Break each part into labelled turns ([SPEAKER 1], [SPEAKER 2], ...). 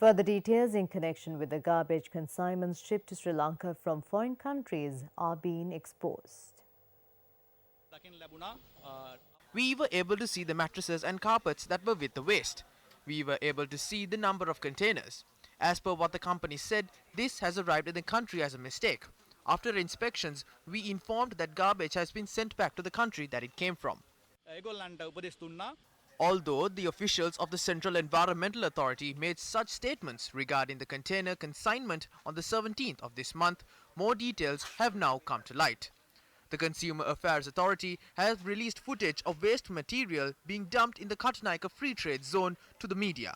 [SPEAKER 1] Further details in connection with the garbage consignments shipped to Sri Lanka from foreign countries are being exposed.
[SPEAKER 2] We were able to see the mattresses and carpets that were with the waste. We were able to see the number of containers. As per what the company said, this has arrived in the country as a mistake. After inspections, we informed that garbage has been sent back to the country that it came from. Although the officials of the Central Environmental Authority made such statements regarding the container consignment on the 17th of this month, more details have now come to light. The Consumer Affairs Authority has released footage of waste material being dumped in the Katanaika Free Trade Zone to the media.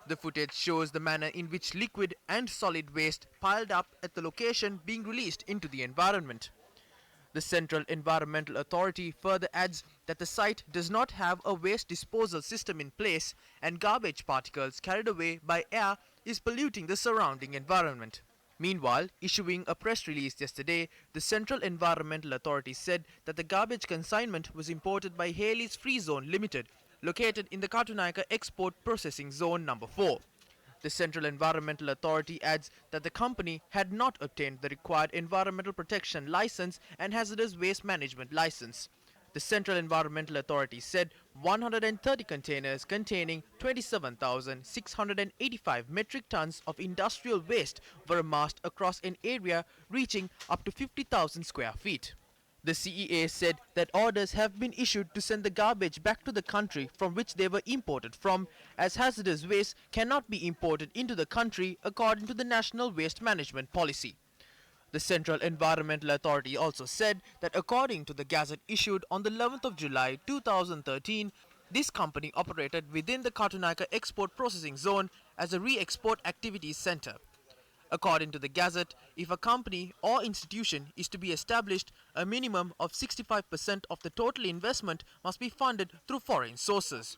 [SPEAKER 2] The footage shows the manner in which liquid and solid waste piled up at the location being released into the environment. The Central Environmental Authority further adds that the site does not have a waste disposal system in place and garbage particles carried away by air is polluting the surrounding environment. Meanwhile, issuing a press release yesterday, the Central Environmental Authority said that the garbage consignment was imported by Haley's Free Zone Limited, located in the Katunaika Export Processing Zone number 4. The Central Environmental Authority adds that the company had not obtained the required environmental protection license and hazardous waste management license. The Central Environmental Authority said 130 containers containing 27,685 metric tons of industrial waste were amassed across an area reaching up to 50,000 square feet. The CEA said that orders have been issued to send the garbage back to the country from which they were imported from, as hazardous waste cannot be imported into the country according to the National Waste Management Policy. The Central Environmental Authority also said that according to the gazette issued on the 11th of July 2013, this company operated within the Katunaika Export Processing Zone as a re-export activities center. According to the gazette, if a company or institution is to be established, a minimum of 65% of the total investment must be funded through foreign sources.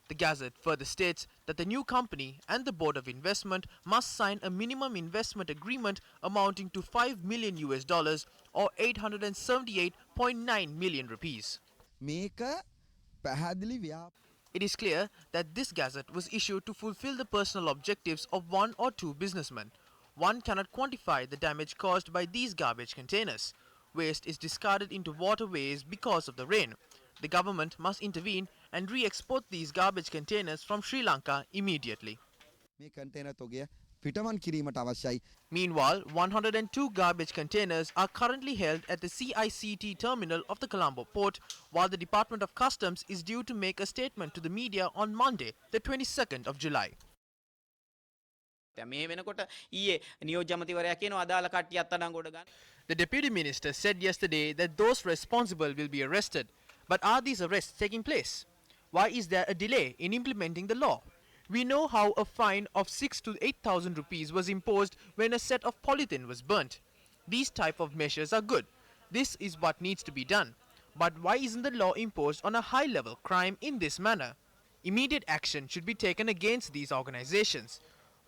[SPEAKER 2] The gazette further states that the new company and the Board of Investment must sign a minimum investment agreement amounting to $5 million or 878.9 million rupees. It is clear that this gazette was issued to fulfill the personal objectives of one or two businessmen. One cannot quantify the damage caused by these garbage containers. Waste is discarded into waterways because of the rain. The government must intervene and re-export these garbage containers from Sri Lanka immediately. Meanwhile, 102 garbage containers are currently held at the CICT terminal of the Colombo port, while the Department of Customs is due to make a statement to the media on Monday, the 22nd of July. The Deputy Minister said yesterday that those responsible will be arrested. But are these arrests taking place? Why is there a delay in implementing the law? We know how a fine of 6 to 8,000 rupees was imposed when a set of polythene was burnt. These type of measures are good. This is what needs to be done. But why isn't the law imposed on a high-level crime in this manner? Immediate action should be taken against these organizations.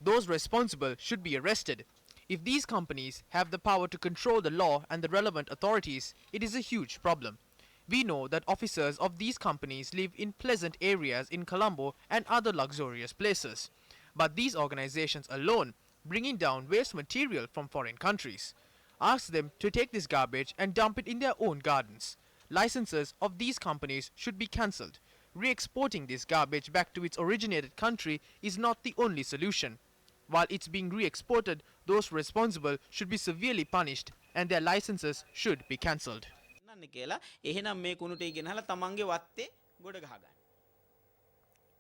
[SPEAKER 2] Those responsible should be arrested. If these companies have the power to control the law and the relevant authorities, it is a huge problem. We know that officers of these companies live in pleasant areas in Colombo and other luxurious places. But these organizations alone, bringing down waste material from foreign countries. Ask them to take this garbage and dump it in their own gardens. Licenses of these companies should be cancelled. Re-exporting this garbage back to its originated country is not the only solution. While it's being re-exported, those responsible should be severely punished and their licenses should be cancelled.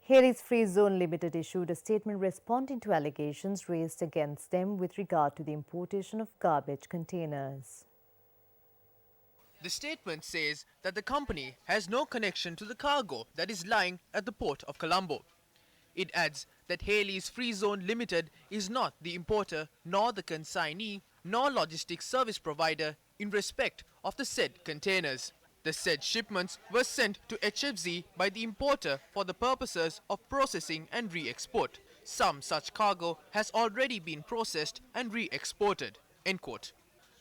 [SPEAKER 1] Haley's Free Zone Limited issued a statement responding to allegations raised against them with regard to the importation of garbage containers.
[SPEAKER 2] The statement says that the company has no connection to the cargo that is lying at the port of Colombo. It adds that Haley's Free Zone Limited is not the importer, nor the consignee, nor logistics service provider in respect of the said containers. The said shipments were sent to HFZ by the importer for the purposes of processing and re-export. Some such cargo has already been processed and re-exported. End quote.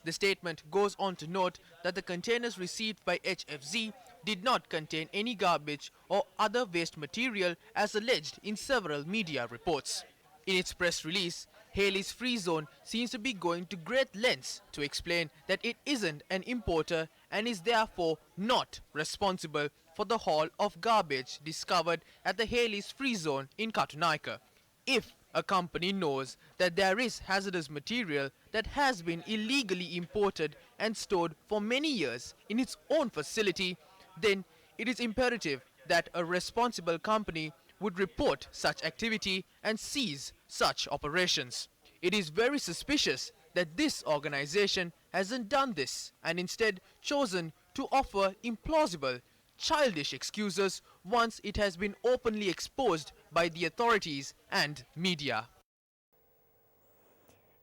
[SPEAKER 2] The statement goes on to note that the containers received by HFZ did not contain any garbage or other waste material as alleged in several media reports. In its press release, Haley's Free Zone seems to be going to great lengths to explain that it isn't an importer and is therefore not responsible for the haul of garbage discovered at the Haley's Free Zone in Katunaika. If a company knows that there is hazardous material that has been illegally imported and stored for many years in its own facility, then it is imperative that a responsible company would report such activity and cease such operations. It is very suspicious that this organization hasn't done this and instead chosen to offer implausible, childish excuses once it has been openly exposed by the authorities and media.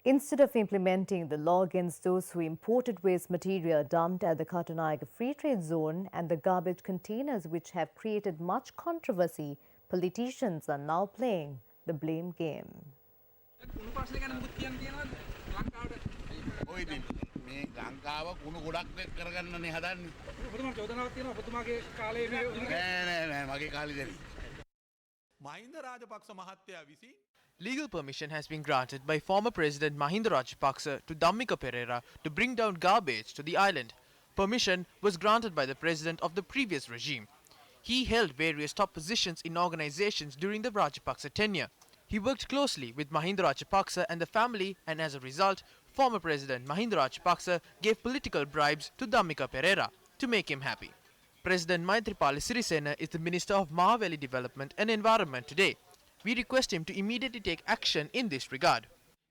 [SPEAKER 1] Instead of implementing the law against those who imported waste material dumped at the Katunaika Free Trade Zone and the garbage containers which have created much controversy, politicians are now playing the blame game.
[SPEAKER 3] Mahinda Rajapaksa මහත්තයා විසින්
[SPEAKER 2] Legal permission has been granted by former President Mahinda Rajapaksa to Dhammika Perera to bring down garbage to the island. Permission was granted by the president of the previous regime. He held various top positions in organizations during the Rajapaksa tenure. He worked closely with Mahinda Rajapaksa and the family, and as a result, former President Mahinda Rajapaksa gave political bribes to Dhammika Perera to make him happy. President Maithripala Sirisena is the Minister of Mahaweli Development and Environment today. We request him to immediately take action in this regard.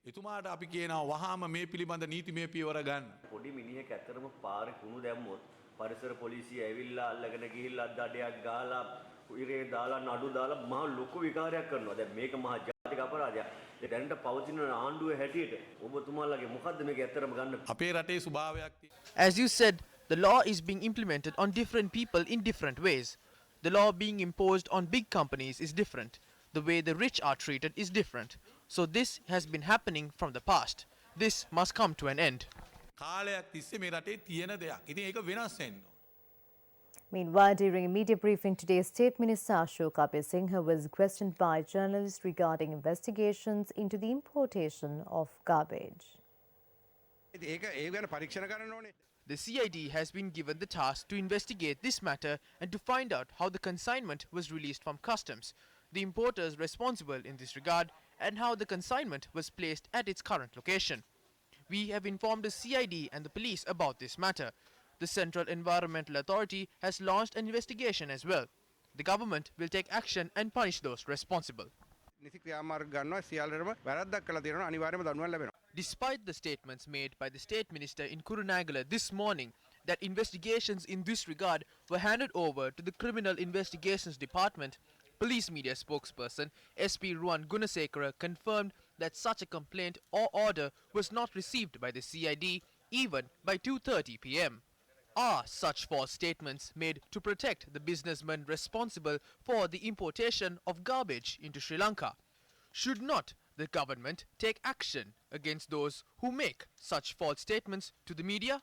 [SPEAKER 3] එතුමාට අපි කියනවා වහාම මේ පිළිබඳ නීතිමය පියවර ගන්න.
[SPEAKER 4] පොඩි මිනිහෙක් ඇත්තටම පාරේ කුණු දැම්මොත් පරිසර පොලිසිය ඇවිල්ලා අල්ලගෙන ගිහිල්ලා දඩයක් ගාලා ඉරේ දාලා නඩු දාලා මහා ලොකු විකාරයක් කරනවා. දැන් මේක මහා ජාතික අපරාධයක්. දැනට පවතින ආණ්ඩුවේ හැටියට ඔබතුමාලගේ මොකද්ද මේක ඇත්තටම ගන්න?
[SPEAKER 3] අපේ රටේ ස්වභාවයක් තියෙනවා.
[SPEAKER 2] As you said, the law is being implemented on different people in different ways. The law being imposed on big companies is different. The way the rich are treated is different. So this has been happening from the past. This must come to an end.
[SPEAKER 3] කාලයක් තිස්සේ මේ රටේ තියෙන දෙයක්. ඉතින් ඒක වෙනස් වෙන්න ඕන.
[SPEAKER 1] Meanwhile, during a media briefing today, State Minister Ashok Singha was questioned by journalists regarding investigations into the importation of garbage.
[SPEAKER 2] The CID has been given the task to investigate this matter and to find out how the consignment was released from customs, the importers responsible in this regard, and how the consignment was placed at its current location. We have informed the CID and the police about this matter. The Central Environmental Authority has launched an investigation as well. The government will take action and punish those responsible. Despite the statements made by the State Minister in Kurunegala this morning that investigations in this regard were handed over to the Criminal Investigations Department, Police Media spokesperson SP Ruan Gunasekara confirmed that such a complaint or order was not received by the CID even by 2:30 p.m. Are such false statements made to protect the businessmen responsible for the importation of garbage into Sri Lanka? Should not the government take action against those who make such false statements to the media?